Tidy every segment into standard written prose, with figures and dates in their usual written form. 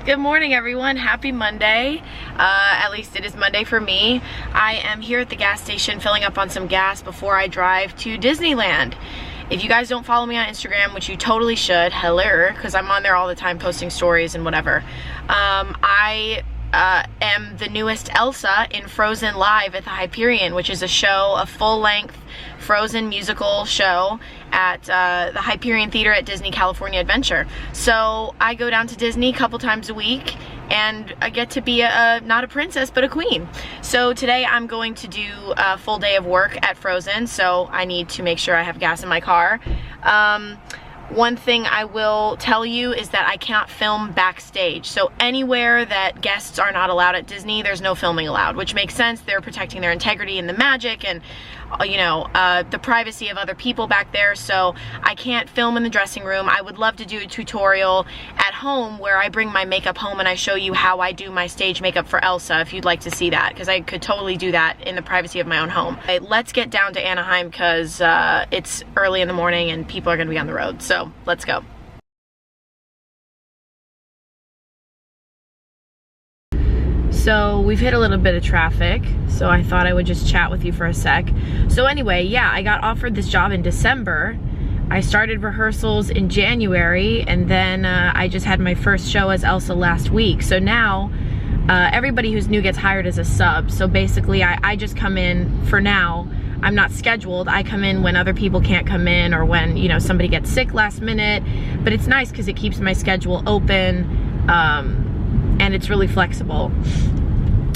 Good morning, everyone. Happy Monday. At least it is Monday for me. I am here at the gas station filling up on some gas before I drive to Disneyland. If you guys don't follow me on Instagram, which you totally should, hello, because I'm on there all the time posting stories and whatever. I am the newest Elsa in Frozen Live at the Hyperion, which is a show, a full-length Frozen musical show at the Hyperion Theater at Disney California Adventure. So I go down to Disney a couple times a week and I get to be not a princess but a queen. So today I'm going to do a full day of work at Frozen, so I need to make sure I have gas in my car. One thing I will tell you is that I cannot film backstage. So anywhere that guests are not allowed at Disney, there's no filming allowed, which makes sense. They're protecting their integrity and the magic and, you know, the privacy of other people back there. So I can't film in the dressing room. I would love to do a tutorial at home where I bring my makeup home and I show you how I do my stage makeup for Elsa, if you'd like to see that, because I could totally do that in the privacy of my own home. Okay, let's get down to Anaheim because it's early in the morning and people are going to be on the road. So let's go. So we've hit a little bit of traffic, so I thought I would just chat with you for a sec. So anyway, yeah, I got offered this job in December. I started rehearsals in January, and then I just had my first show as Elsa last week. So now everybody who's new gets hired as a sub. So basically I just come in for now. I'm not scheduled. I come in when other people can't come in or when, you know, somebody gets sick last minute. But it's nice because it keeps my schedule open and it's really flexible.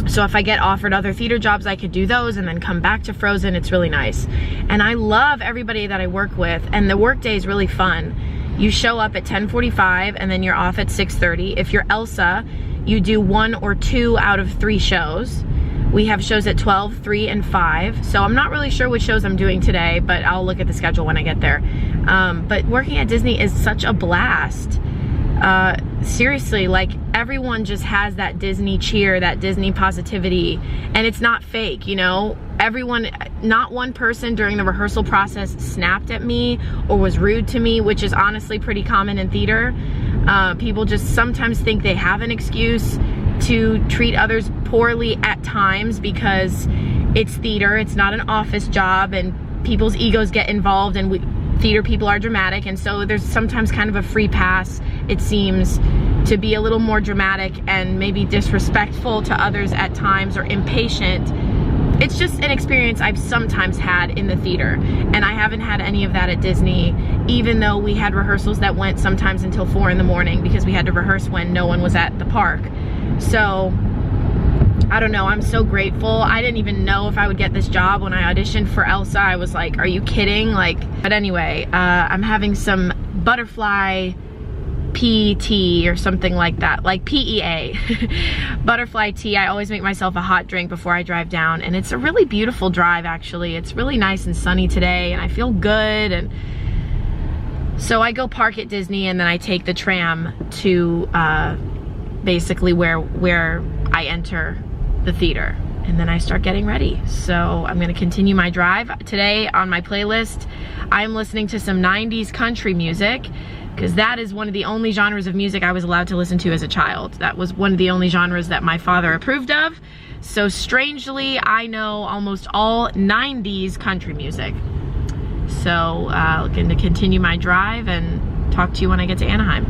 So if I get offered other theater jobs, I could do those and then come back to Frozen. It's really nice. And I love everybody that I work with, and the work day is really fun. You show up at 10:45 and then you're off at 6:30. If you're Elsa, you do 1 or 2 out of 3 shows. We have shows at 12, 3, and 5. So I'm not really sure which shows I'm doing today, but I'll look at the schedule when I get there. But working at Disney is such a blast. Seriously, like, everyone just has that Disney cheer, that Disney positivity, and it's not fake, you know? Everyone, not one person during the rehearsal process snapped at me or was rude to me, which is honestly pretty common in theater. People just sometimes think they have an excuse to treat others poorly at times because it's theater, it's not an office job, and people's egos get involved, and theater people are dramatic, and so there's sometimes kind of a free pass, it seems, to be a little more dramatic and maybe disrespectful to others at times or impatient. It's just an experience I've sometimes had in the theater, and I haven't had any of that at Disney, even though we had rehearsals that went sometimes until 4 in the morning because we had to rehearse when no one was at the park. So I don't know, I'm so grateful. I didn't even know if I would get this job when I auditioned for Elsa. I was like, are you kidding? Like, but anyway, I'm having some butterfly pea tea or something like that, like PEA, butterfly tea. I always make myself a hot drink before I drive down, and it's a really beautiful drive, actually. It's really nice and sunny today, and I feel good. And so I go park at Disney, and then I take the tram to basically where I enter the theater, and then I start getting ready. So I'm gonna continue my drive. Today on my playlist, I'm listening to some 90s country music, because that is one of the only genres of music I was allowed to listen to as a child. That was one of the only genres that my father approved of. So strangely, I know almost all 90s country music. So I'm gonna continue my drive and talk to you when I get to Anaheim.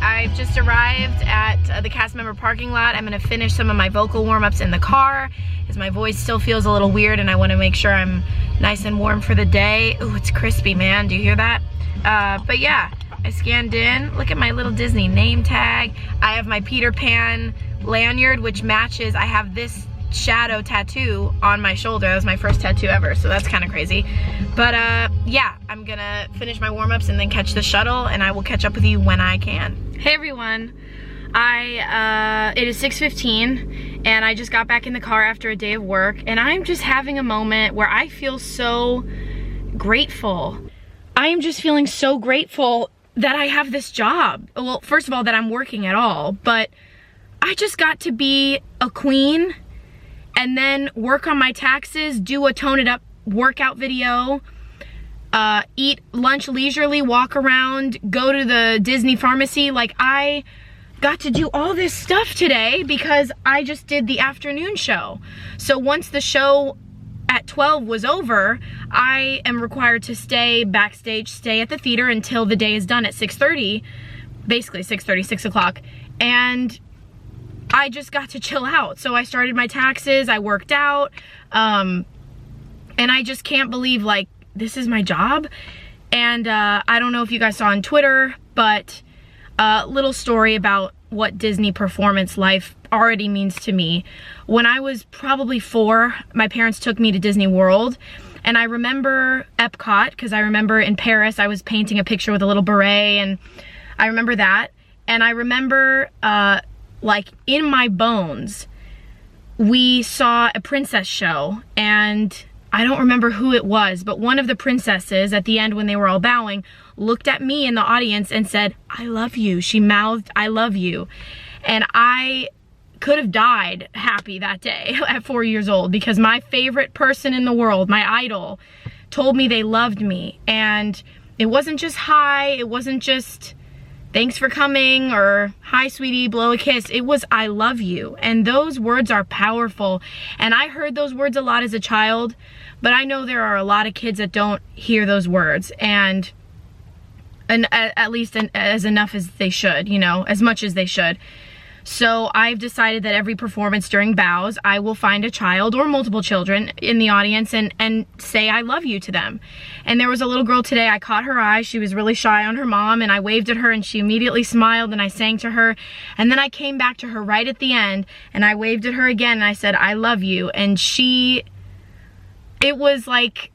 I've just arrived at the cast member parking lot. I'm gonna finish some of my vocal warm-ups in the car because my voice still feels a little weird and I wanna make sure I'm nice and warm for the day. Ooh, it's crispy, man, do you hear that? But yeah, I scanned in. Look at my little Disney name tag. I have my Peter Pan lanyard, which matches. I have this shadow tattoo on my shoulder. That was my first tattoo ever, so that's kind of crazy. But yeah, I'm gonna finish my warm-ups and then catch the shuttle, and I will catch up with you when I can. Hey everyone, it is 6:15 and I just got back in the car after a day of work, and I'm just having a moment where I feel so grateful. I am just feeling so grateful that I have this job. Well, first of all, that I'm working at all, but I just got to be a queen and then work on my taxes, do a tone it up workout video, eat lunch leisurely, walk around, go to the Disney pharmacy. Like, I got to do all this stuff today because I just did the afternoon show. So once the show at 12 was over, I am required to stay backstage, stay at the theater until the day is done at 6:30, basically 6:30, 6 o'clock. And I just got to chill out. So I started my taxes, I worked out, and I just can't believe, like, this is my job. And I don't know if you guys saw on Twitter, but a little story about what Disney performance life already means to me. When I was probably 4, my parents took me to Disney World, and I remember Epcot, because I remember in Paris I was painting a picture with a little beret, and I remember that. And I remember, like, in my bones, we saw a princess show, and I don't remember who it was, but one of the princesses at the end when they were all bowing looked at me in the audience and said, "I love you." She mouthed, "I love you." And I could have died happy that day at 4 years old, because my favorite person in the world, my idol, told me they loved me. And it wasn't just hi, it wasn't just thanks for coming or hi sweetie, blow a kiss. It was I love you. And those words are powerful. And I heard those words a lot as a child, but I know there are a lot of kids that don't hear those words, and at least as enough as they should, you know, as much as they should. So I've decided that every performance during bows, I will find a child or multiple children in the audience and say I love you to them. And there was a little girl today, I caught her eye. She was really shy on her mom, and I waved at her and she immediately smiled, and I sang to her. And then I came back to her right at the end and I waved at her again and I said, "I love you." And it was like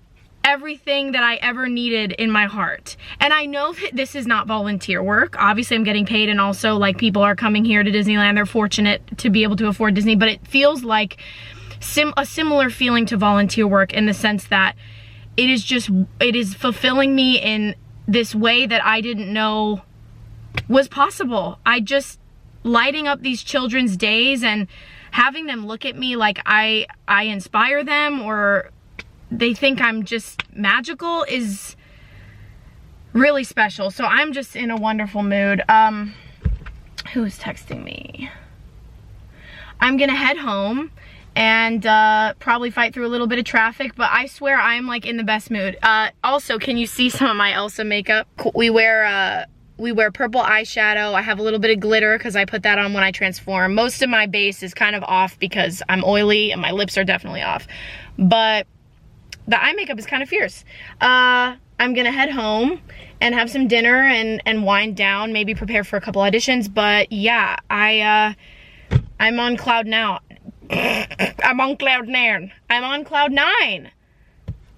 everything that I ever needed in my heart. And I know that this is not volunteer work. Obviously I'm getting paid, and also, like, people are coming here to Disneyland. They're fortunate to be able to afford Disney, but it feels like a similar feeling to volunteer work, in the sense that it is fulfilling me in this way that I didn't know was possible. I just lighting up these children's days and having them look at me like I inspire them, or they think I'm just magical, is really special. So I'm just in a wonderful mood. Who is texting me? I'm gonna head home and probably fight through a little bit of traffic, but I swear I'm like in the best mood. Also, can you see some of my Elsa makeup? We wear purple eyeshadow. I have a little bit of glitter because I put that on when I transform. Most of my base is kind of off because I'm oily and my lips are definitely off, but the eye makeup is kind of fierce. I'm gonna head home and have some dinner and wind down, maybe prepare for a couple auditions. But yeah, I'm on cloud now. I'm on cloud 9. I'm on cloud 9.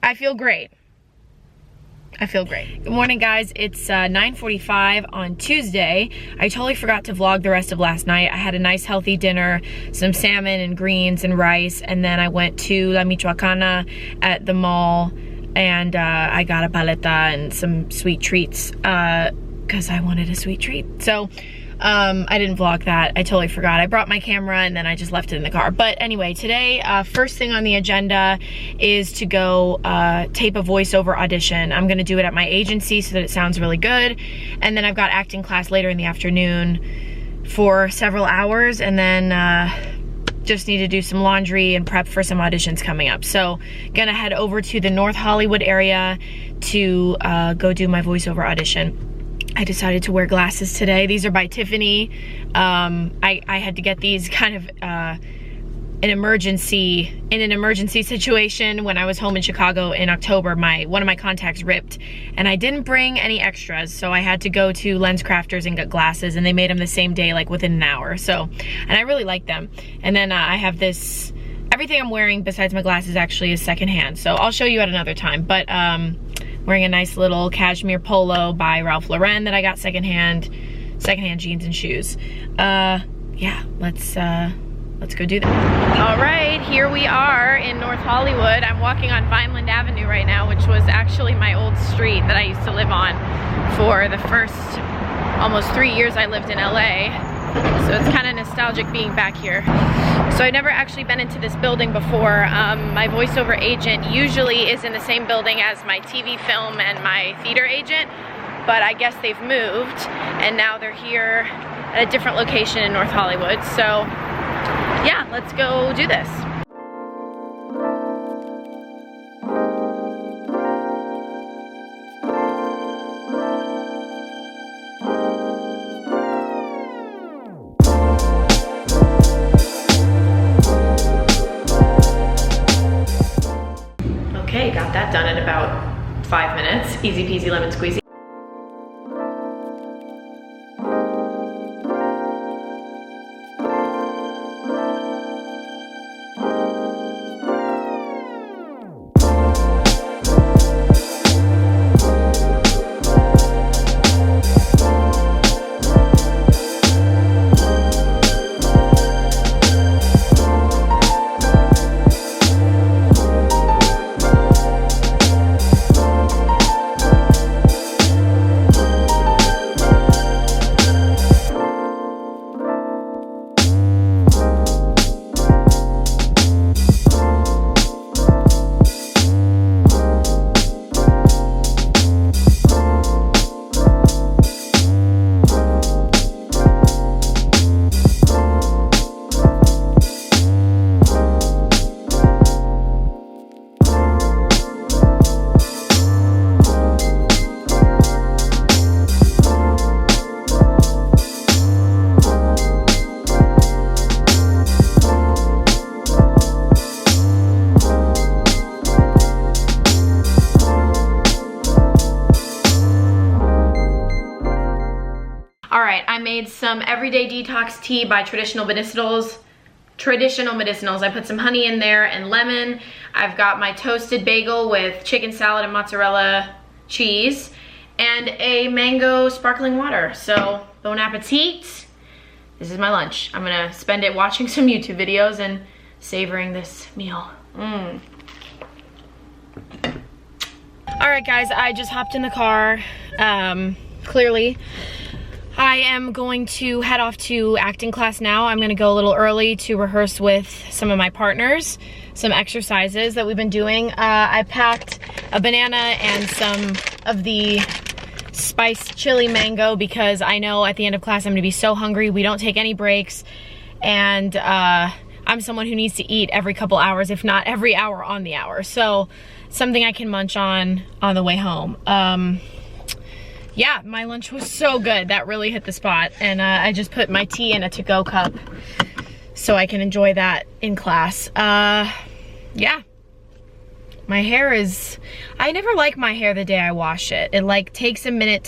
I feel great. I feel great. Good morning, guys. It's 9:45 on Tuesday. I totally forgot to vlog the rest of last night. I had a nice healthy dinner, some salmon and greens and rice, and then I went to La Michoacana at the mall, and I got a paleta and some sweet treats because I wanted a sweet treat. So I didn't vlog that. I totally forgot. I brought my camera and then I just left it in the car. But anyway, today, first thing on the agenda is to go tape a voiceover audition. I'm gonna do it at my agency so that it sounds really good. And then I've got acting class later in the afternoon for several hours, and then just need to do some laundry and prep for some auditions coming up. So gonna head over to the North Hollywood area to go do my voiceover audition. I decided to wear glasses today. These are by Tiffany. I had to get these kind of in an emergency situation. When I was home in Chicago in October, one of my contacts ripped, and I didn't bring any extras, so I had to go to Lens Crafters and get glasses, and they made them the same day, like within an hour. So, and I really like them. And then I have this, everything I'm wearing besides my glasses actually is secondhand, so I'll show you at another time. But wearing a nice little cashmere polo by Ralph Lauren that I got secondhand jeans and shoes. Yeah, let's go do that. All right, here we are in North Hollywood. I'm walking on Vineland Avenue right now, which was actually my old street that I used to live on for the first almost 3 years I lived in LA. So it's kind of nostalgic being back here. So I've never actually been into this building before. My voiceover agent usually is in the same building as my TV, film, and my theater agent, but I guess they've moved and now they're here at a different location in North Hollywood. So yeah, let's go do this. Okay, got that done in about 5 minutes. Easy peasy lemon squeezy. I made some everyday detox tea by Traditional Medicinals. I put some honey in there and lemon. I've got my toasted bagel with chicken salad and mozzarella cheese and a mango sparkling water. So bon appetit. This is my lunch. I'm gonna spend it watching some YouTube videos and savoring this meal. All right guys, I just hopped in the car. Clearly I am going to head off to acting class now. I'm gonna go a little early to rehearse with some of my partners, some exercises that we've been doing. I packed a banana and some of the spiced chili mango because I know at the end of class I'm gonna be so hungry. We don't take any breaks, and I'm someone who needs to eat every couple hours, if not every hour on the hour. So something I can munch on the way home. Yeah, my lunch was so good. That really hit the spot. And I just put my tea in a to-go cup so I can enjoy that in class. Yeah. My hair is, I never like my hair the day I wash it. It like takes a minute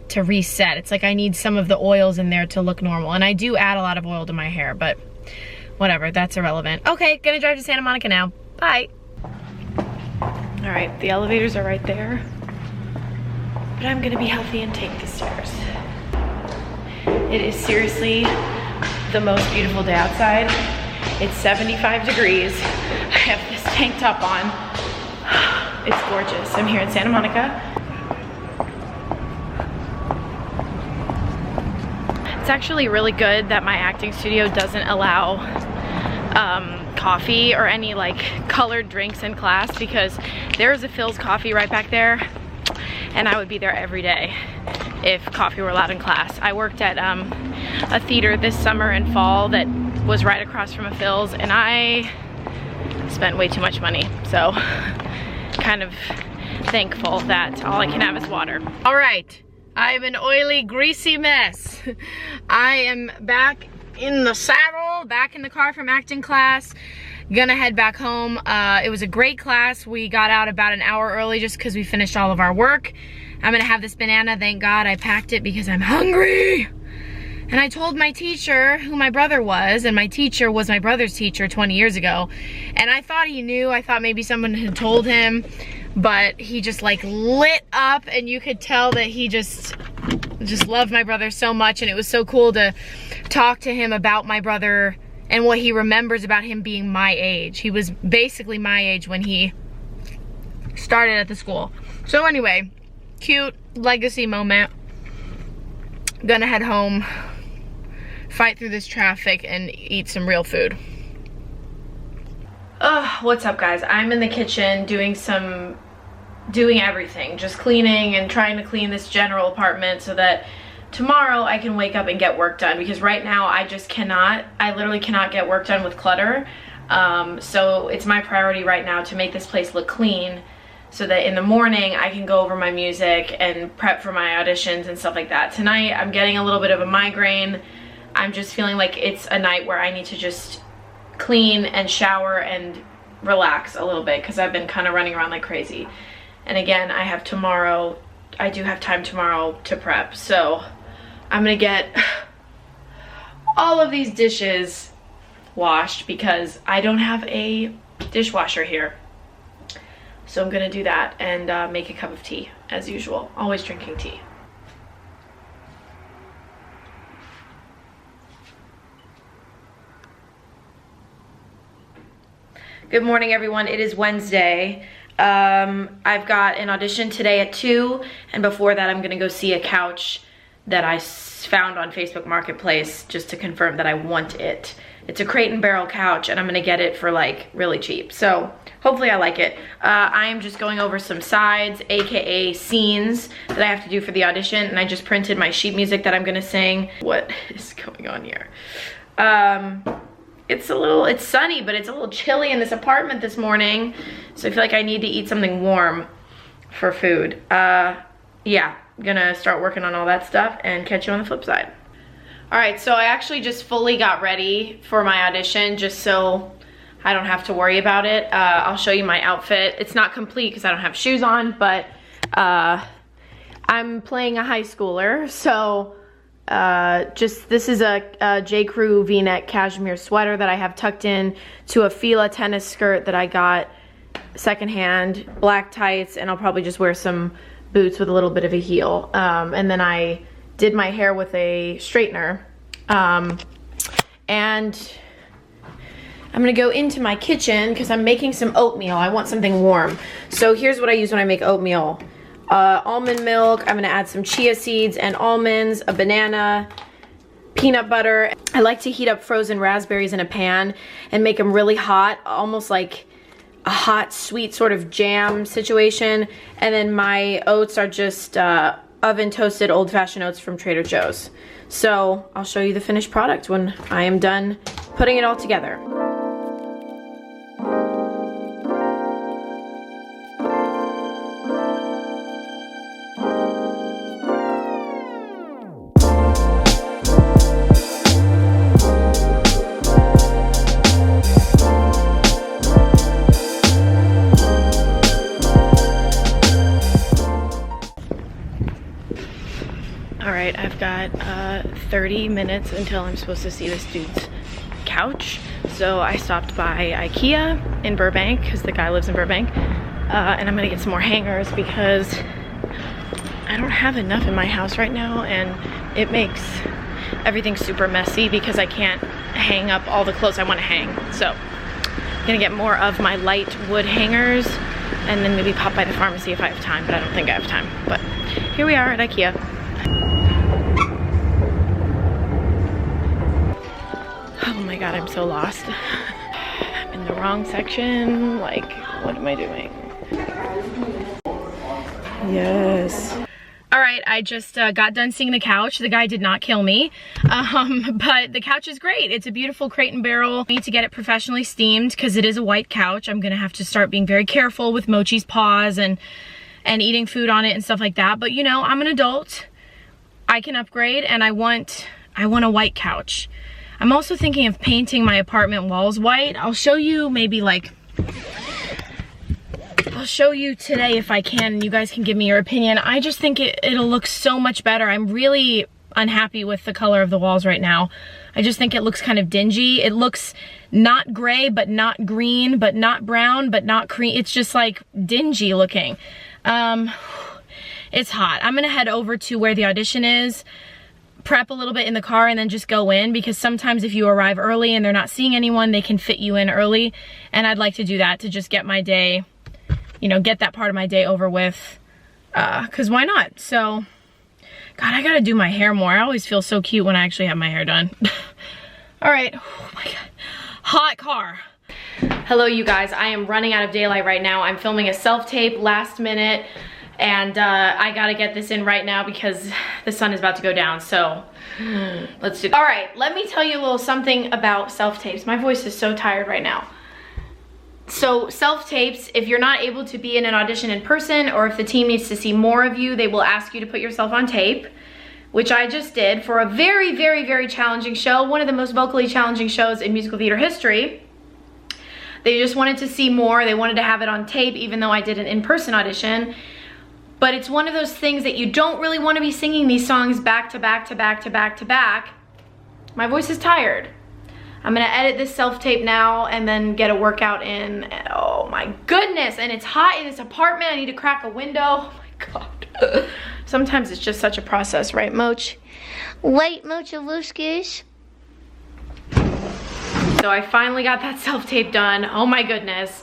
to reset. It's like I need some of the oils in there to look normal. And I do add a lot of oil to my hair, but whatever, that's irrelevant. Okay, gonna drive to Santa Monica now. Bye. All right, the elevators are right there. But I'm gonna be healthy and take the stairs. It is seriously the most beautiful day outside. It's 75 degrees. I have this tank top on. It's gorgeous. I'm here in Santa Monica. It's actually really good that my acting studio doesn't allow coffee or any like colored drinks in class, because there's a Phil's coffee right back there. And I would be there every day if coffee were allowed in class. I worked at a theater this summer and fall that was right across from a Phil's, and I spent way too much money. So kind of thankful that all I can have is water. All right, I'm an oily, greasy mess. I am back in the saddle, back in the car from acting class. Gonna head back home. It was a great class. We got out about an hour early just because we finished all of our work. I'm gonna have this banana. Thank God I packed it because I'm hungry. And I told my teacher who my brother was, and my teacher was my brother's teacher 20 years ago. And I thought he knew. I thought maybe someone had told him, but he just like lit up, and you could tell that he just loved my brother so much. And it was so cool to talk to him about my brother and what he remembers about him being my age. He was basically my age when he started at the school. So anyway, cute legacy moment. Gonna head home, fight through this traffic and eat some real food. What's up, guys? I'm in the kitchen doing everything, just cleaning and trying to clean this general apartment so that tomorrow I can wake up and get work done, because right now I literally cannot get work done with clutter. So it's my priority right now to make this place look clean so that in the morning I can go over my music and prep for my auditions and stuff like that. Tonight I'm getting a little bit of a migraine. I'm just feeling like it's a night where I need to just clean and shower and relax a little bit, because I've been kind of running around like crazy. And again, I do have time tomorrow to prep, so I'm gonna get all of these dishes washed because I don't have a dishwasher here. So I'm gonna do that and make a cup of tea, as usual. Always drinking tea. Good morning, everyone. It is Wednesday. I've got an audition today at 2, and before that I'm gonna go see a couch that I found on Facebook Marketplace just to confirm that I want it. It's a Crate and Barrel couch, and I'm gonna get it for like really cheap. So hopefully I like it. I am just going over some sides, aka scenes, that I have to do for the audition, and I just printed my sheet music that I'm gonna sing. What is going on here? It's sunny, but it's a little chilly in this apartment this morning, so I feel like I need to eat something warm for food. Yeah, I'm gonna start working on all that stuff and catch you on the flip side. All right, so I actually just fully got ready for my audition just so I don't have to worry about it. I'll show you my outfit. It's not complete because I don't have shoes on, but I'm playing a high schooler, so this is a J. Crew V-neck cashmere sweater that I have tucked in to a Fila tennis skirt that I got secondhand, black tights, and I'll probably just wear some boots with a little bit of a heel. And then I did my hair with a straightener. And I'm gonna go into my kitchen because I'm making some oatmeal. I want something warm. So here's what I use when I make oatmeal. Almond milk, I'm gonna add some chia seeds and almonds, a banana, peanut butter. I like to heat up frozen raspberries in a pan and make them really hot, almost like a hot, sweet sort of jam situation. And then my oats are just oven toasted old-fashioned oats from Trader Joe's. So I'll show you the finished product when I am done putting it all together. Alright, I've got 30 minutes until I'm supposed to see this dude's couch. So I stopped by IKEA in Burbank, because the guy lives in Burbank. And I'm gonna get some more hangers because I don't have enough in my house right now, and it makes everything super messy because I can't hang up all the clothes I want to hang. So I'm gonna get more of my light wood hangers and then maybe pop by the pharmacy if I have time, but I don't think I have time. But here we are at IKEA. Oh my god, I'm so lost. I'm in the wrong section. Like, what am I doing? Yes. Alright, I just got done seeing the couch. The guy did not kill me, but the couch is great. It's a beautiful Crate and Barrel. I need to get it professionally steamed because it is a white couch. I'm gonna have to start being very careful with Mochi's paws and eating food on it and stuff like that. But you know, I'm an adult. I can upgrade, and I want a white couch. I'm also thinking of painting my apartment walls white. I'll show you maybe like, I'll show you today if I can, and you guys can give me your opinion. I just think it'll look so much better. I'm really unhappy with the color of the walls right now. I just think it looks kind of dingy. It looks not gray, but not green, but not brown, but not cream. It's just like dingy looking. It's hot. I'm gonna head over to where the audition is, prep a little bit in the car, and then just go in, because sometimes if you arrive early and they're not seeing anyone, they can fit you in early, and I'd like to do that to just get my day, you know, get that part of my day over with, because why not? So God, I gotta do my hair more. I always feel so cute when I actually have my hair done. All right, oh my God, hot car. Hello, you guys. I am running out of daylight right now. I'm filming a self-tape last minute, and I gotta get this in right now because the sun is about to go down, so let's do it. All right, let me tell you a little something about self-tapes. My voice is so tired right now. So self-tapes, if you're not able to be in an audition in person, or if the team needs to see more of you, they will ask you to put yourself on tape, which I just did for a very, very, very challenging show, one of the most vocally challenging shows in musical theater history. They just wanted to see more. They wanted to have it on tape, even though I did an in-person audition. But it's one of those things that you don't really want to be singing these songs back to back to back to back to back. My voice is tired. I'm gonna edit this self-tape now and then get a workout in. Oh my goodness, and it's hot in this apartment. I need to crack a window. Oh my God. Sometimes it's just such a process, right, Moch? Wait, Mochalushkish. So I finally got that self-tape done. Oh my goodness.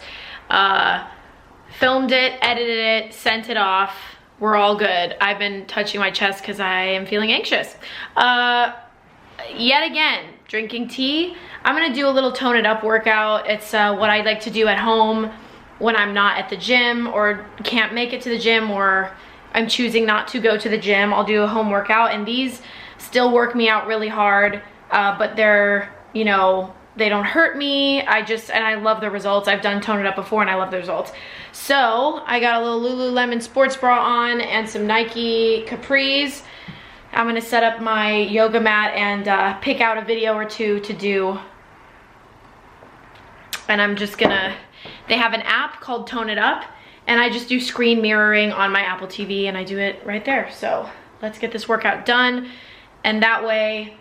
Filmed it, edited it, sent it off. We're all good. I've been touching my chest because I am feeling anxious. Yet again, drinking tea. I'm gonna do a little tone it up workout. It's what I like to do at home when I'm not at the gym or can't make it to the gym, or I'm choosing not to go to the gym. I'll do a home workout, and these still work me out really hard, but they're, you know, they don't hurt me. And I love the results. I've done tone it up before and I love the results. So I got a little Lululemon sports bra on and some Nike capris. I'm gonna set up my yoga mat and pick out a video or two to do. And I'm just gonna, they have an app called Tone It Up, and I just do screen mirroring on my Apple TV and I do it right there. So let's get this workout done. And that way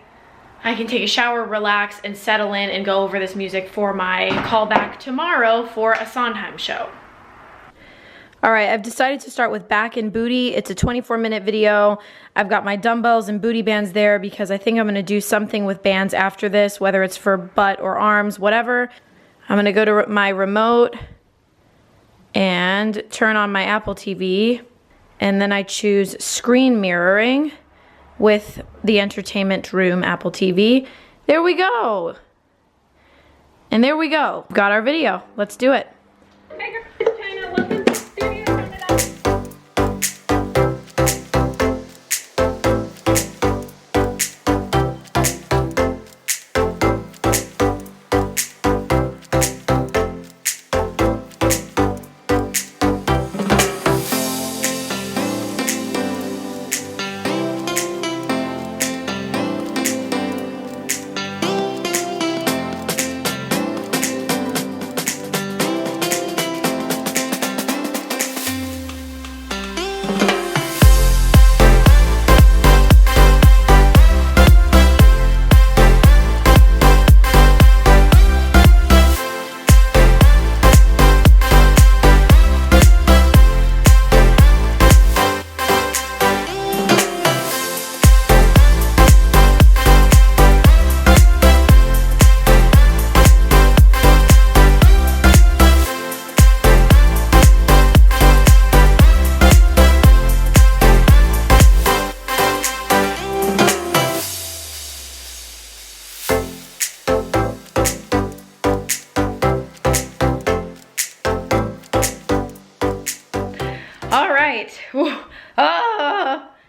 I can take a shower, relax, and settle in and go over this music for my callback tomorrow for a Sondheim show. All right, I've decided to start with back and booty. It's a 24-minute video. I've got my dumbbells and booty bands there because I think I'm gonna do something with bands after this, whether it's for butt or arms, whatever. I'm gonna go to my remote and turn on my Apple TV, and then I choose screen mirroring with the entertainment room Apple TV. There we go. And there we go. Got our video. Let's do it. Hey girls, China, welcome to the studio. Turn it up.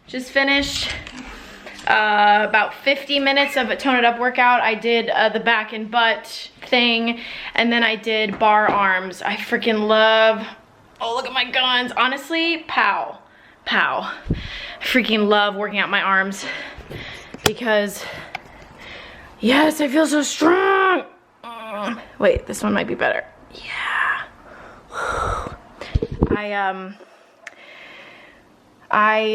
Just finished about 50 minutes of a Tone It Up workout. I did the back and butt thing, and then I did bar arms. I freaking love, oh look at my guns. Honestly, pow, pow. I freaking love working out my arms because, yes, I feel so strong. Wait, this one might be better. Yeah.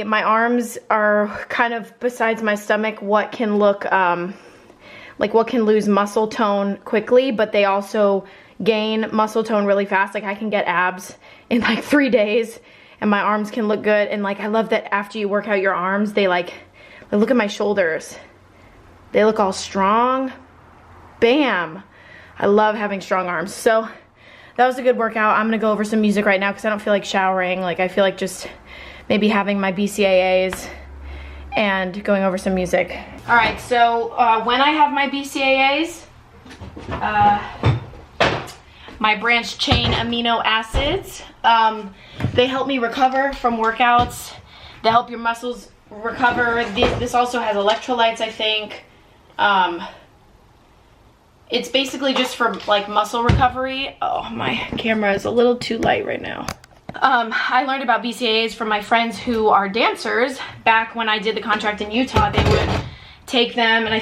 My arms are kind of, besides my stomach, what can look, like what can lose muscle tone quickly, but they also gain muscle tone really fast. Like I can get abs in like 3 days and my arms can look good. And like, I love that after you work out your arms, they like look at my shoulders. They look all strong. Bam. I love having strong arms. So that was a good workout. I'm gonna go over some music right now because I don't feel like showering. Like I feel like just maybe having my BCAAs and going over some music. All right, so when I have my BCAAs, my branched chain amino acids, they help me recover from workouts. They help your muscles recover. This also has electrolytes, I think. It's basically just for like muscle recovery. Oh, my camera is a little too light right now. I learned about BCAAs from my friends who are dancers. Back when I did the contract in Utah, they would take them, and I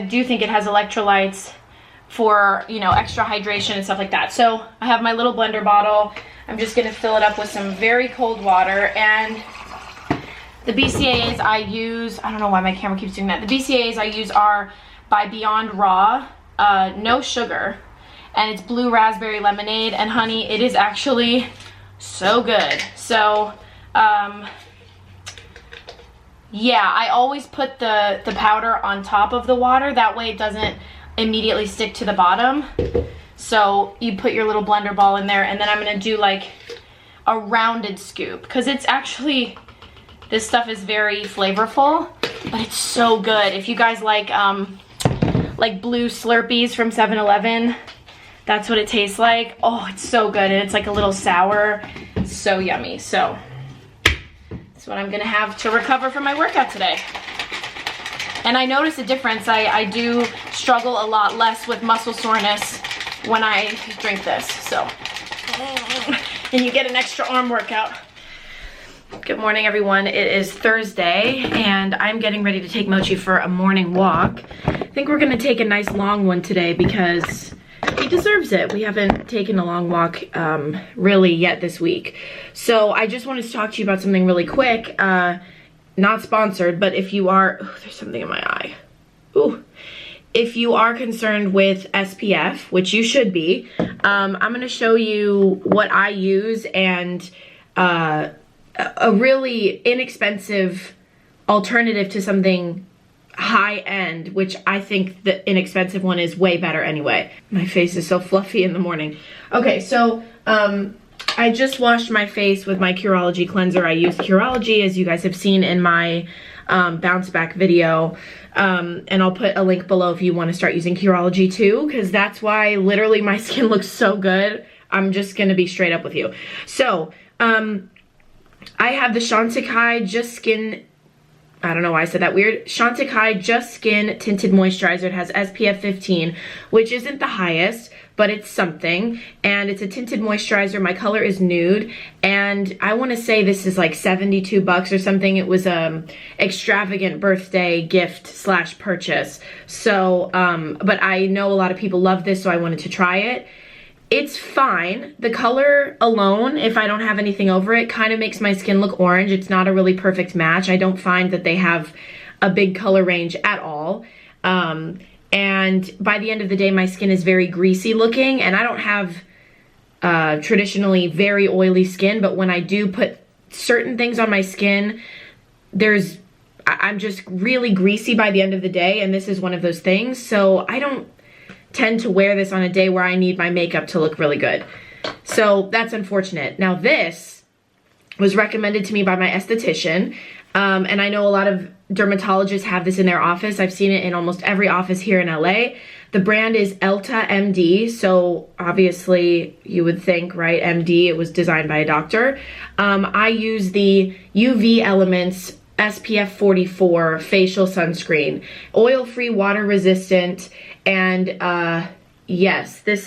do think it has electrolytes for, you know, extra hydration and stuff like that. So I have my little blender bottle. I'm just gonna fill it up with some very cold water, and the BCAAs I use, I don't know why my camera keeps doing that. The BCAAs I use are by Beyond Raw, no sugar, and it's blue raspberry lemonade, and honey, it is actually so good. So, yeah, I always put the powder on top of the water. That way it doesn't immediately stick to the bottom. So you put your little blender ball in there, and then I'm gonna do like a rounded scoop, because it's actually, this stuff is very flavorful, but it's so good. If you guys like blue Slurpees from 7-Eleven, that's what it tastes like. Oh, it's so good, and it's like a little sour. It's so yummy. So that's what I'm gonna have to recover from my workout today. And I notice a difference. I do struggle a lot less with muscle soreness when I drink this. So, and you get an extra arm workout. Good morning, everyone. It is Thursday, and I'm getting ready to take Mochi for a morning walk. I think we're gonna take a nice long one today because he deserves it. We haven't taken a long walk really yet this week. So I just wanted to talk to you about something really quick. Not sponsored, but if you are, oh, there's something in my eye. Ooh. If you are concerned with SPF, which you should be, I'm gonna show you what I use, and a really inexpensive alternative to something high-end, which I think the inexpensive one is way better anyway. My face is so fluffy in the morning. Okay, so I just washed my face with my Curology cleanser. I use Curology, as you guys have seen in my bounce back video, and I'll put a link below if you want to start using Curology too, because that's why literally my skin looks so good. I'm just gonna be straight up with you. So I have the Chantecaille Just Skin, I don't know why I said that weird, Chantecaille Just Skin Tinted Moisturizer. It has SPF 15, which isn't the highest, but it's something, and it's a tinted moisturizer. My color is nude, and I want to say this is like 72 bucks or something. It was extravagant birthday gift / purchase. So, but I know a lot of people love this, so I wanted to try it. It's fine. The color alone, if I don't have anything over it, kind of makes my skin look orange. It's not a really perfect match. I don't find that they have a big color range at all. And by the end of the day, my skin is very greasy looking, and I don't have traditionally very oily skin, but when I do put certain things on my skin, I'm just really greasy by the end of the day, and this is one of those things. So I don't tend to wear this on a day where I need my makeup to look really good. So that's unfortunate. Now this was recommended to me by my esthetician, and I know a lot of dermatologists have this in their office. I've seen it in almost every office here in LA. The brand is Elta MD, so obviously you would think, right, MD, it was designed by a doctor. I use the UV Elements SPF 44 facial sunscreen, oil-free, water-resistant, and yes, it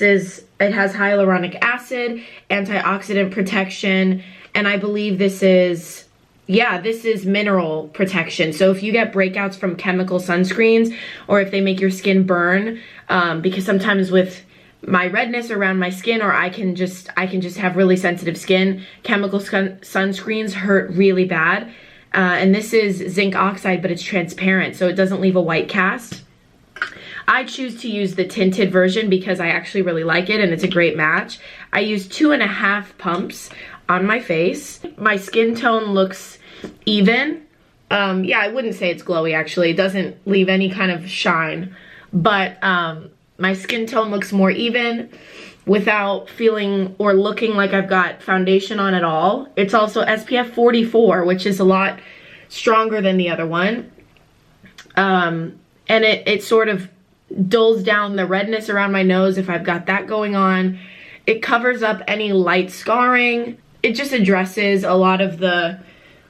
has hyaluronic acid, antioxidant protection, and I believe this is mineral protection. So if you get breakouts from chemical sunscreens, or if they make your skin burn, because sometimes with my redness around my skin, or I can just have really sensitive skin, chemical sunscreens hurt really bad. And this is zinc oxide, but it's transparent, so it doesn't leave a white cast. I choose to use the tinted version because I actually really like it, and it's a great match. I use 2.5 pumps on my face. My skin tone looks even. Yeah, I wouldn't say it's glowy, actually. It doesn't leave any kind of shine, but my skin tone looks more even without feeling or looking like I've got foundation on at all. It's also SPF 44, which is a lot stronger than the other one. And it sort of dulls down the redness around my nose if I've got that going on. It covers up any light scarring. It just addresses a lot of the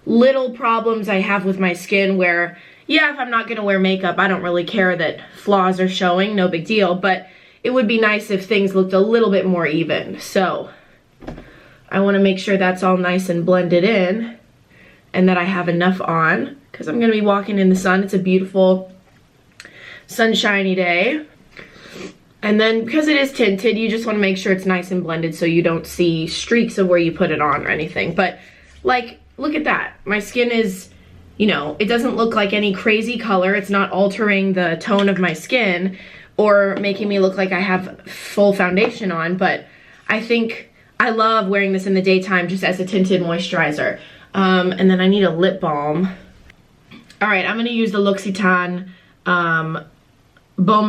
little problems I have with my skin where, yeah, if I'm not gonna wear makeup, I don't really care that flaws are showing, no big deal, but it would be nice if things looked a little bit more even. So I wanna make sure that's all nice and blended in and that I have enough on because I'm gonna be walking in the sun. It's a beautiful sunshiny day. And then because it is tinted, you just wanna make sure it's nice and blended so you don't see streaks of where you put it on or anything. But like, look at that. My skin is, you know, it doesn't look like any crazy color. It's not altering the tone of my skin or making me look like I have full foundation on, but I think I love wearing this in the daytime just as a tinted moisturizer. And then I need a lip balm. All right, I'm gonna use the L'Occitane Baume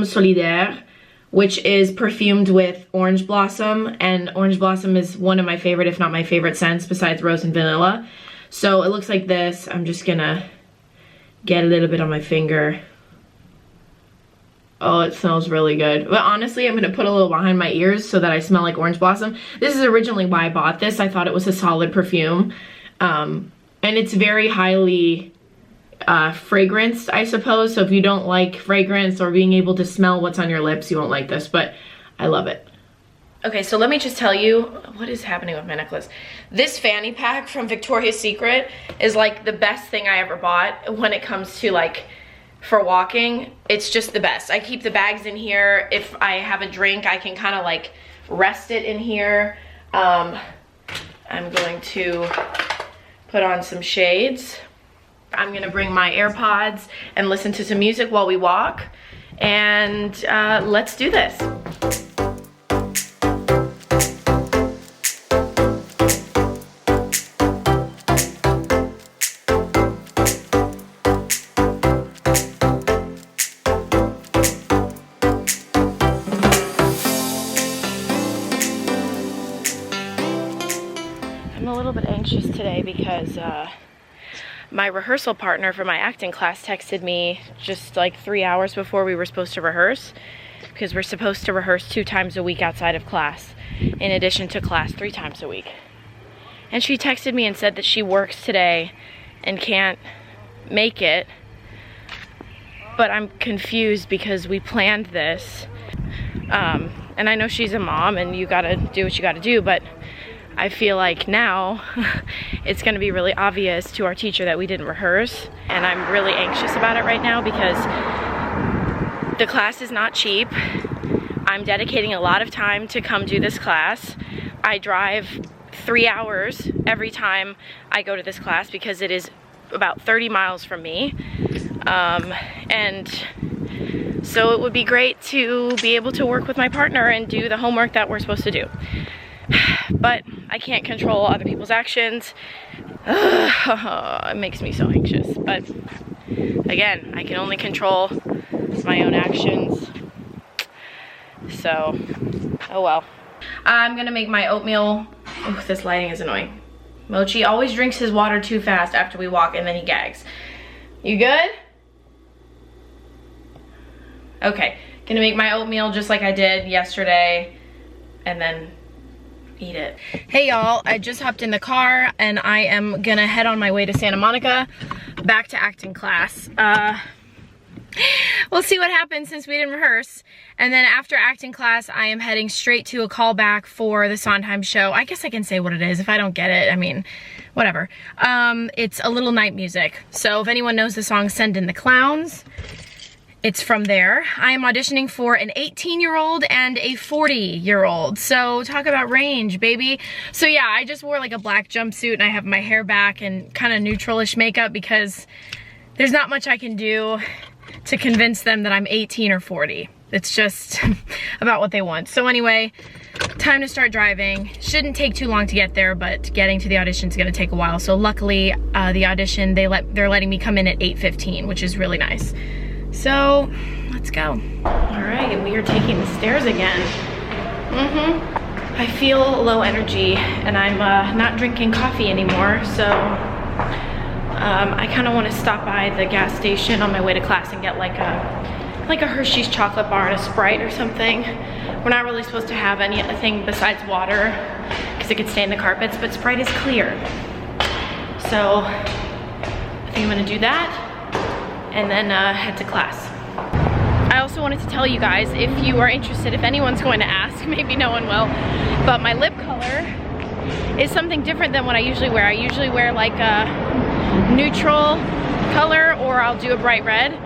Solidaire, which is perfumed with orange blossom, and orange blossom is one of my favorite, if not my favorite scents besides rose and vanilla. So it looks like this. I'm just gonna get a little bit on my finger. Oh, it smells really good. But honestly, I'm gonna put a little behind my ears so that I smell like orange blossom. This is originally why I bought this. I thought it was a solid perfume. And it's very highly fragranced, I suppose. So if you don't like fragrance or being able to smell what's on your lips, you won't like this, but I love it. Okay, so let me just tell you what is happening with my necklace. This fanny pack from Victoria's Secret is like the best thing I ever bought when it comes to like for walking. It's just the best. I keep the bags in here. If I have a drink, I can kind of like rest it in here. I'm going to put on some shades. I'm gonna bring my AirPods and listen to some music while we walk. And let's do this. I'm a little bit anxious today because my rehearsal partner for my acting class texted me just like 3 hours before we were supposed to rehearse, because we're supposed to rehearse 2 times a week outside of class in addition to class 3 times a week. And she texted me and said that she works today and can't make it, but I'm confused because we planned this. And I know she's a mom and you gotta do what you gotta do, but I feel like now it's gonna be really obvious to our teacher that we didn't rehearse, and I'm really anxious about it right now because the class is not cheap. I'm dedicating a lot of time to come do this class. I drive 3 hours every time I go to this class because it is about 30 miles from me. And so it would be great to be able to work with my partner and do the homework that we're supposed to do. But I can't control other people's actions. It makes me so anxious. But again, I can only control my own actions. So, oh well. I'm gonna make my oatmeal. Oh, this lighting is annoying. Mochi always drinks his water too fast after we walk and then he gags. You good? Okay, gonna make my oatmeal just like I did yesterday and then eat it. Hey y'all, I just hopped in the car and I am gonna head on my way to Santa Monica back to acting class. We'll see what happens since we didn't rehearse. And then after acting class, I am heading straight to a callback for the Sondheim show. I guess I can say what it is. If I don't get it, I mean, whatever. It's A Little Night Music. So if anyone knows the song Send in the Clowns, it's from there. I am auditioning for an 18-year-old and a 40-year-old. So talk about range, baby. So yeah, I just wore like a black jumpsuit and I have my hair back and kind of neutralish makeup because there's not much I can do to convince them that I'm 18 or 40. It's just about what they want. So anyway, time to start driving. Shouldn't take too long to get there, but getting to the audition is gonna take a while. So luckily, the audition, they're letting me come in at 8:15, which is really nice. So let's go. All right, we are taking the stairs again. I feel low energy and I'm not drinking coffee anymore, so I kind of want to stop by the gas station on my way to class and get like a Hershey's chocolate bar and a Sprite or something. We're not really supposed to have anything besides water because it could stain the carpets, but Sprite is clear. So I think I'm gonna do that and then head to class. I also wanted to tell you guys, if you are interested, if anyone's going to ask, maybe no one will, but my lip color is something different than what I usually wear. I usually wear like a neutral color or I'll do a bright red.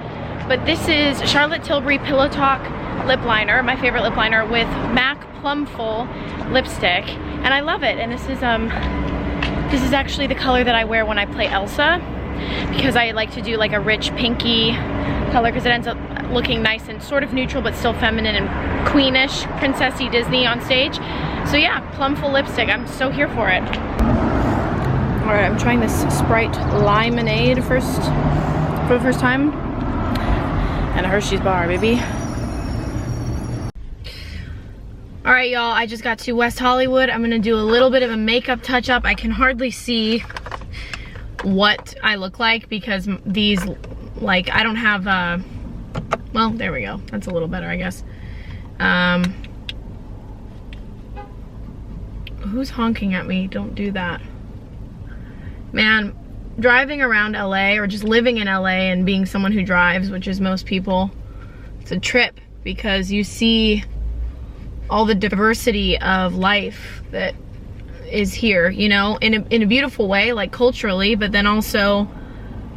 But this is Charlotte Tilbury Pillow Talk lip liner, my favorite lip liner, with MAC Plumful lipstick, and I love it. And this is actually the color that I wear when I play Elsa, because I like to do like a rich pinky color because it ends up looking nice and sort of neutral but still feminine and queenish, princessy Disney on stage. So yeah, Plumful lipstick, I'm so here for it. All right, I'm trying this Sprite Limonade for the first time. And a Hershey's bar, baby. All right, y'all, I just got to West Hollywood. I'm gonna do a little bit of a makeup touch up. I can hardly see what I look like because these, like, I don't have, well, there we go. That's a little better, I guess. Who's honking at me? Don't do that. Man, driving around LA or just living in LA and being someone who drives, which is most people, it's a trip because you see all the diversity of life that is here, you know, in a beautiful way, like culturally, but then also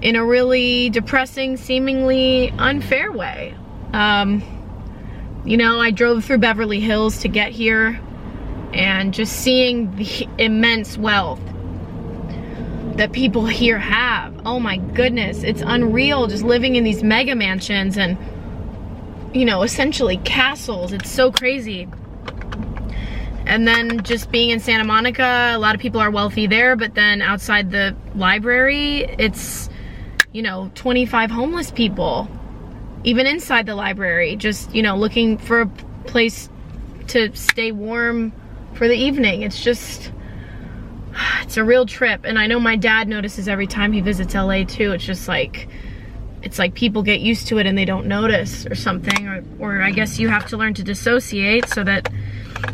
in a really depressing, seemingly unfair way. You know, I drove through Beverly Hills to get here and just seeing the immense wealth that people here have. Oh my goodness, it's unreal just living in these mega mansions and, you know, essentially castles. It's so crazy. And then just being in Santa Monica, a lot of people are wealthy there, but then outside the library, it's, you know, 25 homeless people. Even inside the library, just, you know, looking for a place to stay warm for the evening. It's just, it's a real trip. And I know my dad notices every time he visits LA too. It's just like, it's like people get used to it and they don't notice or something, or I guess you have to learn to dissociate so that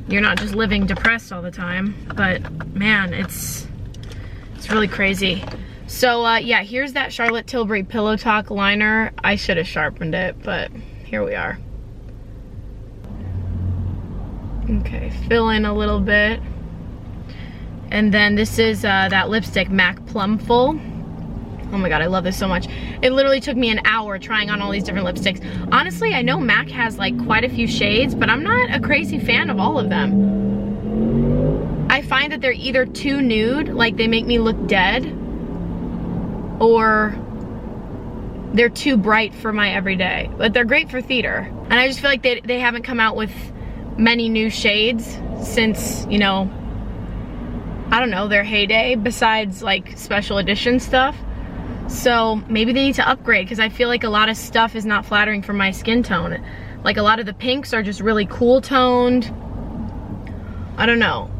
you're not just living depressed all the time. But man, it's really crazy. So yeah, here's that Charlotte Tilbury Pillow Talk liner. I should have sharpened it, but here we are. Okay, fill in a little bit. And then this is that lipstick, MAC Plumful. Oh my god, I love this so much. It literally took me an hour trying on all these different lipsticks. Honestly, I know MAC has like quite a few shades, but I'm not a crazy fan of all of them. I find that they're either too nude, like they make me look dead, or they're too bright for my everyday. But they're great for theater. And I just feel like they haven't come out with many new shades since, you know, I don't know, their heyday, besides like special edition stuff. So maybe they need to upgrade, because I feel like a lot of stuff is not flattering for my skin tone. Like a lot of the pinks are just really cool toned. I don't know.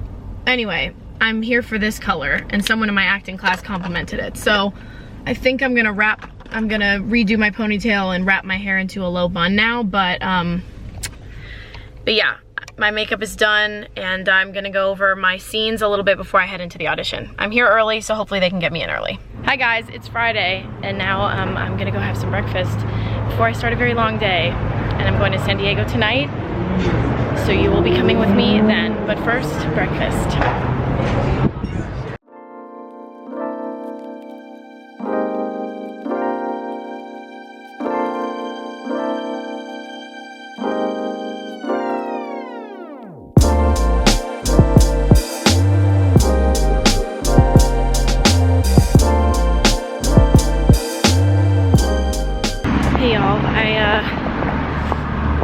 Anyway, I'm here for this color, and someone in my acting class complimented it. So I think I'm gonna redo my ponytail and wrap my hair into a low bun now, but yeah, my makeup is done, and I'm gonna go over my scenes a little bit before I head into the audition. I'm here early, so hopefully they can get me in early. Hi guys, it's Friday, and now I'm gonna go have some breakfast before I start a very long day. And I'm going to San Diego tonight, so you will be coming with me then. But first, breakfast.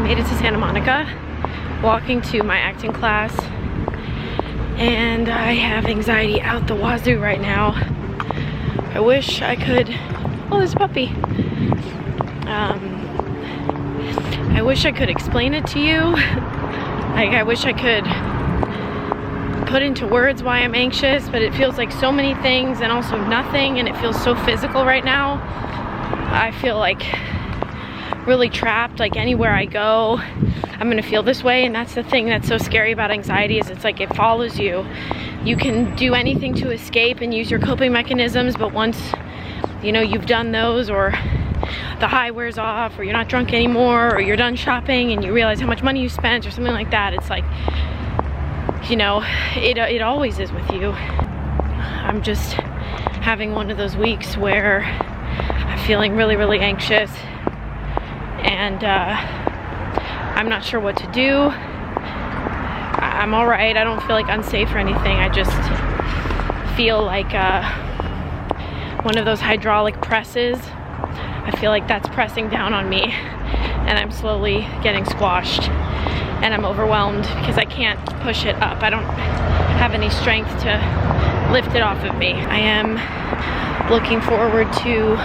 Made it to Santa Monica, walking to my acting class, and I have anxiety out the wazoo right now. I wish I could, oh, there's a puppy. I wish I could explain it to you. Like, I wish I could put into words why I'm anxious, but it feels like so many things and also nothing, and it feels so physical right now. I feel like really trapped. Like anywhere I go, I'm gonna feel this way, and that's the thing that's so scary about anxiety, is it's like it follows you. You can do anything to escape and use your coping mechanisms, but once you know you've done those, or the high wears off, or you're not drunk anymore, or you're done shopping and you realize how much money you spent or something like that, it's like, you know, it always is with you. I'm just having one of those weeks where I'm feeling really, really anxious, and I'm not sure what to do. I'm all right. I don't feel like unsafe or anything. I just feel like one of those hydraulic presses. I feel like that's pressing down on me, and I'm slowly getting squashed, and I'm overwhelmed because I can't push it up. I don't have any strength to lift it off of me. I am looking forward to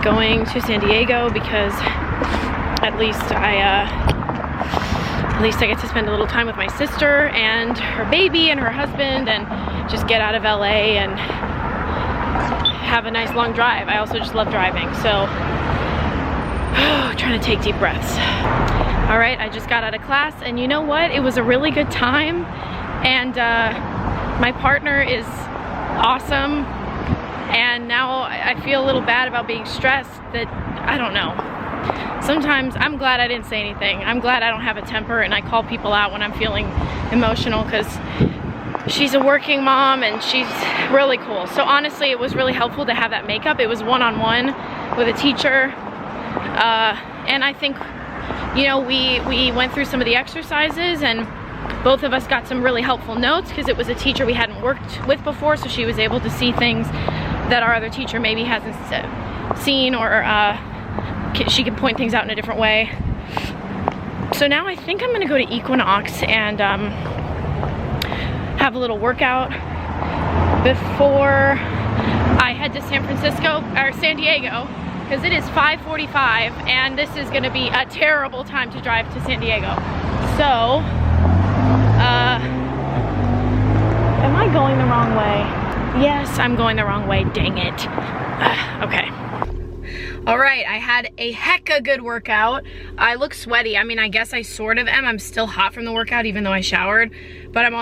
going to San Diego because at least I get to spend a little time with my sister and her baby and her husband, and just get out of LA and have a nice long drive. I also just love driving, so trying to take deep breaths. All right, I just got out of class, and you know what? It was a really good time, and my partner is awesome, and now I feel a little bad about being stressed that, I don't know. Sometimes I'm glad I didn't say anything. I'm glad I don't have a temper and I call people out when I'm feeling emotional, because she's a working mom and she's really cool. So honestly, it was really helpful to have that makeup. It was one-on-one with a teacher. And I think, you know, we went through some of the exercises, and both of us got some really helpful notes because it was a teacher we hadn't worked with before, so she was able to see things that our other teacher maybe hasn't seen, or she can point things out in a different way. So now I think I'm gonna go to Equinox and have a little workout before I head to San Francisco, or San Diego, because it is 5:45 and this is gonna be a terrible time to drive to San Diego. So, am I going the wrong way? Yes, I'm going the wrong way, dang it. Okay. All right, I had a hecka good workout. I look sweaty. I mean, I guess I sort of am. I'm still hot from the workout even though I showered, but I'm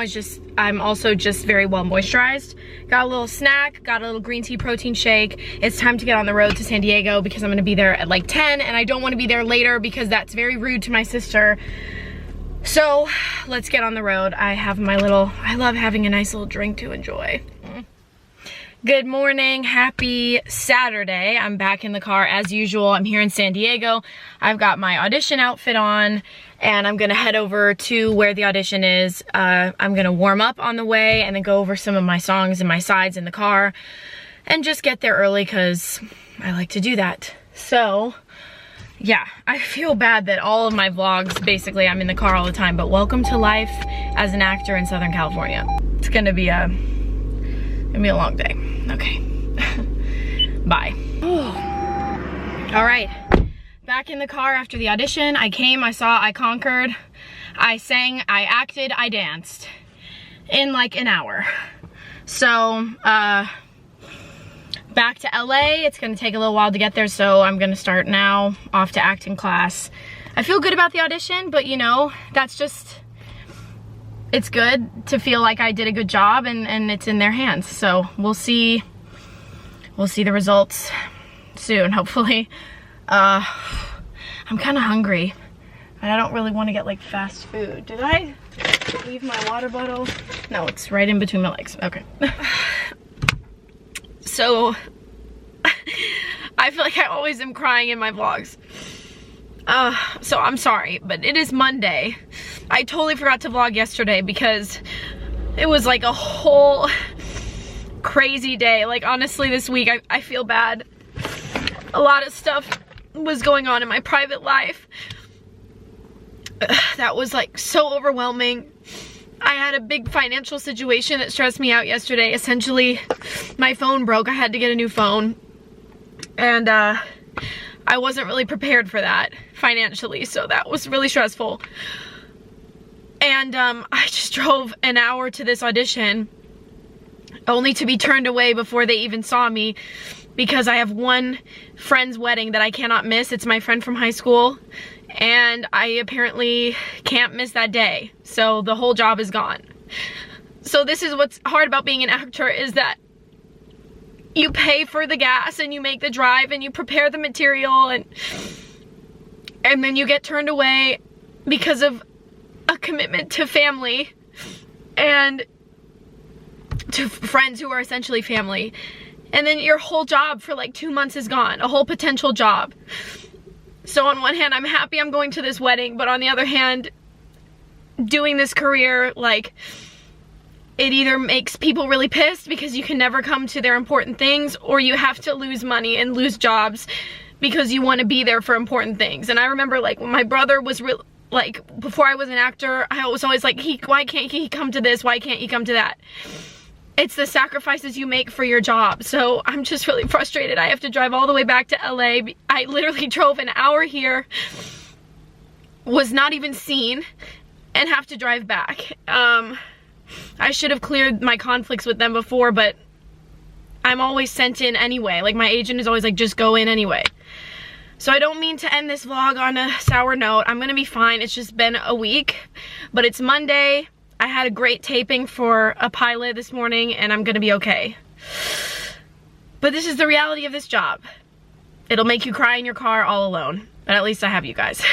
also just very well moisturized. Got a little snack, got a little green tea protein shake. It's time to get on the road to San Diego because I'm gonna be there at like 10, and I don't wanna be there later because that's very rude to my sister. So let's get on the road. I love having a nice little drink to enjoy. Good morning, happy Saturday. I'm back in the car as usual. I'm here in San Diego. I've got my audition outfit on, and I'm gonna head over to where the audition is. I'm gonna warm up on the way and then go over some of my songs and my sides in the car and just get there early because I like to do that. So yeah, I feel bad that all of my vlogs, basically I'm in the car all the time, but welcome to life as an actor in Southern California. It's gonna be a long day. Okay. Bye. All right, back in the car after the audition. I came, I saw, I conquered, I sang, I acted, I danced in like an hour. So back to LA. It's gonna take a little while to get there, so I'm gonna start now, off to acting class. I feel good about the audition, but you know, that's just, it's good to feel like I did a good job, and it's in their hands. So we'll see the results soon, hopefully. I'm kind of hungry, and I don't really want to get like fast food. Did I leave my water bottle? No, it's right in between my legs. Okay. So I feel like I always am crying in my vlogs. So I'm sorry, but it is Monday. I totally forgot to vlog yesterday because it was like a whole crazy day. Like honestly, this week I feel bad. A lot of stuff was going on in my private life that was like so overwhelming. I had a big financial situation that stressed me out yesterday. Essentially, my phone broke. I had to get a new phone, and I wasn't really prepared for that financially, so that was really stressful. And I just drove an hour to this audition, only to be turned away before they even saw me, because I have one friend's wedding that I cannot miss. It's my friend from high school, and I apparently can't miss that day. So the whole job is gone. So this is what's hard about being an actor, is that you pay for the gas and you make the drive and you prepare the material, and then you get turned away because of a commitment to family and to friends who are essentially family. And then your whole job for like 2 months is gone, a whole potential job. So on one hand, I'm happy I'm going to this wedding, but on the other hand, doing this career, like, it either makes people really pissed because you can never come to their important things, or you have to lose money and lose jobs because you want to be there for important things. And I remember, like, when my brother was like, before I was an actor, I was always like, why can't he come to this? Why can't he come to that? It's the sacrifices you make for your job. So I'm just really frustrated. I have to drive all the way back to LA. I literally drove an hour here, was not even seen, and have to drive back. I should have cleared my conflicts with them before, but I'm always sent in anyway. Like, my agent is always like, just go in anyway. So I don't mean to end this vlog on a sour note. I'm gonna be fine. It's just been a week, but it's Monday. I had a great taping for a pilot this morning, and I'm gonna be okay. But this is the reality of this job. It'll make you cry in your car all alone, but at least I have you guys.